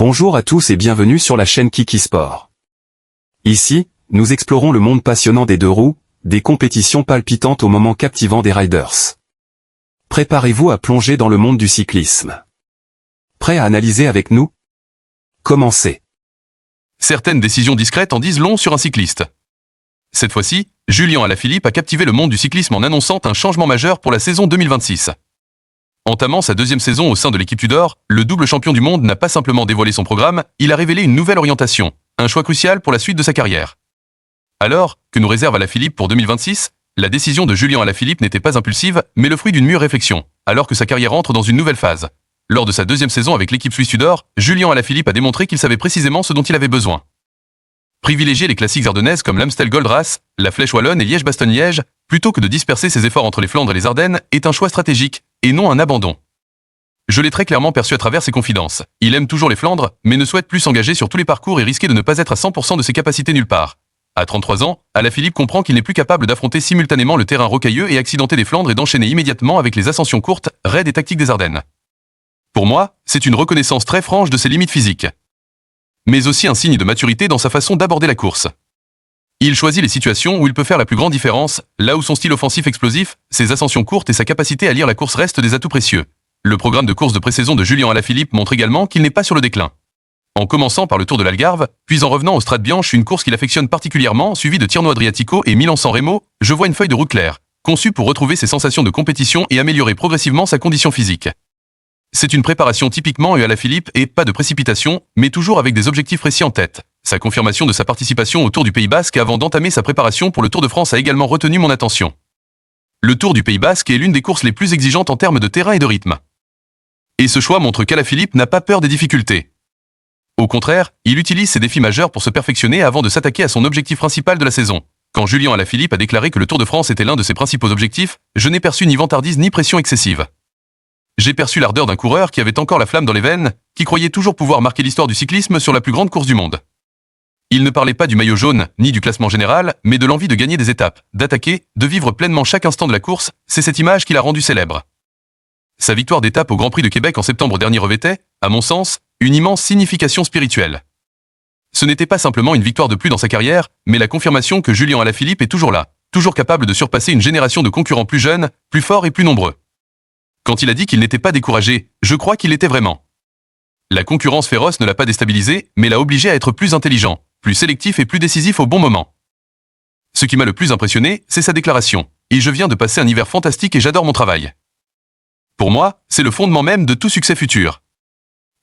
Bonjour à tous et bienvenue sur la chaîne Kiki Sport. Ici, nous explorons le monde passionnant des deux roues, des compétitions palpitantes aux moments captivants des riders. Préparez-vous à plonger dans le monde du cyclisme. Prêt à analyser avec nous? Commencez. Certaines décisions discrètes en disent long sur un cycliste. Cette fois-ci, Julian Alaphilippe a captivé le monde du cyclisme en annonçant un changement majeur pour la saison 2026. Entamant sa deuxième saison au sein de l'équipe Tudor, le double champion du monde n'a pas simplement dévoilé son programme, il a révélé une nouvelle orientation, un choix crucial pour la suite de sa carrière. Alors, que nous réserve Alaphilippe pour 2026 ? La décision de Julian Alaphilippe n'était pas impulsive, mais le fruit d'une mûre réflexion, alors que sa carrière entre dans une nouvelle phase. Lors de sa deuxième saison avec l'équipe suisse Tudor, Julian Alaphilippe a démontré qu'il savait précisément ce dont il avait besoin. Privilégier les classiques ardennaises comme l'Amstel Gold Race, la Flèche Wallonne et Liège-Bastogne-Liège, plutôt que de disperser ses efforts entre les Flandres et les Ardennes, est un choix stratégique, et non un abandon. Je l'ai très clairement perçu à travers ses confidences. Il aime toujours les Flandres, mais ne souhaite plus s'engager sur tous les parcours et risquer de ne pas être à 100% de ses capacités nulle part. À 33 ans, Alaphilippe comprend qu'il n'est plus capable d'affronter simultanément le terrain rocailleux et accidenté des Flandres et d'enchaîner immédiatement avec les ascensions courtes, raides et tactiques des Ardennes. Pour moi, c'est une reconnaissance très franche de ses limites physiques. Mais aussi un signe de maturité dans sa façon d'aborder la course. Il choisit les situations où il peut faire la plus grande différence, là où son style offensif explosif, ses ascensions courtes et sa capacité à lire la course restent des atouts précieux. Le programme de course de pré-saison de Julian Alaphilippe montre également qu'il n'est pas sur le déclin. En commençant par le Tour de l'Algarve, puis en revenant au Strade Bianche, une course qu'il affectionne particulièrement, suivie de Tirreno Adriatico et Milan-San Remo, je vois une feuille de route claire, conçue pour retrouver ses sensations de compétition et améliorer progressivement sa condition physique. C'est une préparation typiquement Alaphilippe et pas de précipitation, mais toujours avec des objectifs précis en tête. Sa confirmation de sa participation au Tour du Pays Basque avant d'entamer sa préparation pour le Tour de France a également retenu mon attention. Le Tour du Pays Basque est l'une des courses les plus exigeantes en termes de terrain et de rythme. Et ce choix montre qu'Alaphilippe n'a pas peur des difficultés. Au contraire, il utilise ces défis majeurs pour se perfectionner avant de s'attaquer à son objectif principal de la saison. Quand Julian Alaphilippe a déclaré que le Tour de France était l'un de ses principaux objectifs, je n'ai perçu ni vantardise ni pression excessive. J'ai perçu l'ardeur d'un coureur qui avait encore la flamme dans les veines, qui croyait toujours pouvoir marquer l'histoire du cyclisme sur la plus grande course du monde. Il ne parlait pas du maillot jaune, ni du classement général, mais de l'envie de gagner des étapes, d'attaquer, de vivre pleinement chaque instant de la course, c'est cette image qui l'a rendu célèbre. Sa victoire d'étape au Grand Prix de Québec en septembre dernier revêtait, à mon sens, une immense signification spirituelle. Ce n'était pas simplement une victoire de plus dans sa carrière, mais la confirmation que Julian Alaphilippe est toujours là, toujours capable de surpasser une génération de concurrents plus jeunes, plus forts et plus nombreux. Quand il a dit qu'il n'était pas découragé, je crois qu'il l'était vraiment. La concurrence féroce ne l'a pas déstabilisé, mais l'a obligé à être plus intelligent, plus sélectif et plus décisif au bon moment. Ce qui m'a le plus impressionné, c'est sa déclaration. Et je viens de passer un hiver fantastique et j'adore mon travail. Pour moi, c'est le fondement même de tout succès futur.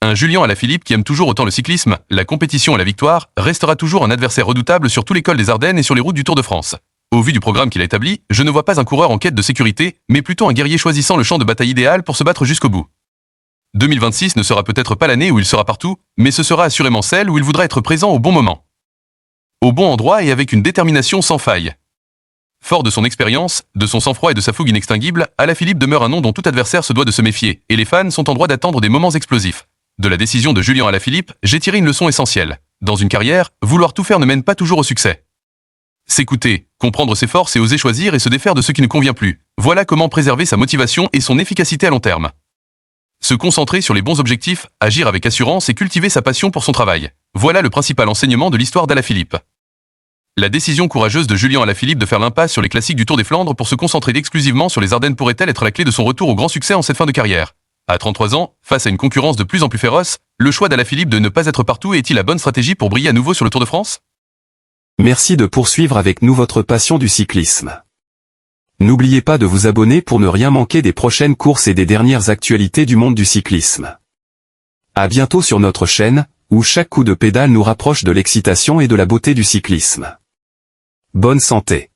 Un Julian Alaphilippe qui aime toujours autant le cyclisme, la compétition et la victoire, restera toujours un adversaire redoutable sur tout l'école des Ardennes et sur les routes du Tour de France. Au vu du programme qu'il a établi, je ne vois pas un coureur en quête de sécurité, mais plutôt un guerrier choisissant le champ de bataille idéal pour se battre jusqu'au bout. 2026 ne sera peut-être pas l'année où il sera partout, mais ce sera assurément celle où il voudra être présent au bon moment. Au bon endroit et avec une détermination sans faille. Fort de son expérience, de son sang-froid et de sa fougue inextinguible, Alaphilippe demeure un nom dont tout adversaire se doit de se méfier, et les fans sont en droit d'attendre des moments explosifs. De la décision de Julian Alaphilippe, j'ai tiré une leçon essentielle. Dans une carrière, vouloir tout faire ne mène pas toujours au succès. S'écouter, comprendre ses forces et oser choisir et se défaire de ce qui ne convient plus. Voilà comment préserver sa motivation et son efficacité à long terme. Se concentrer sur les bons objectifs, agir avec assurance et cultiver sa passion pour son travail. Voilà le principal enseignement de l'histoire d'Alaphilippe. La décision courageuse de Julian Alaphilippe de faire l'impasse sur les classiques du Tour des Flandres pour se concentrer exclusivement sur les Ardennes pourrait-elle être la clé de son retour au grand succès en cette fin de carrière ? À 33 ans, face à une concurrence de plus en plus féroce, le choix d'Alaphilippe de ne pas être partout est-il la bonne stratégie pour briller à nouveau sur le Tour de France ? Merci de poursuivre avec nous votre passion du cyclisme. N'oubliez pas de vous abonner pour ne rien manquer des prochaines courses et des dernières actualités du monde du cyclisme. À bientôt sur notre chaîne, où chaque coup de pédale nous rapproche de l'excitation et de la beauté du cyclisme. Bonne santé.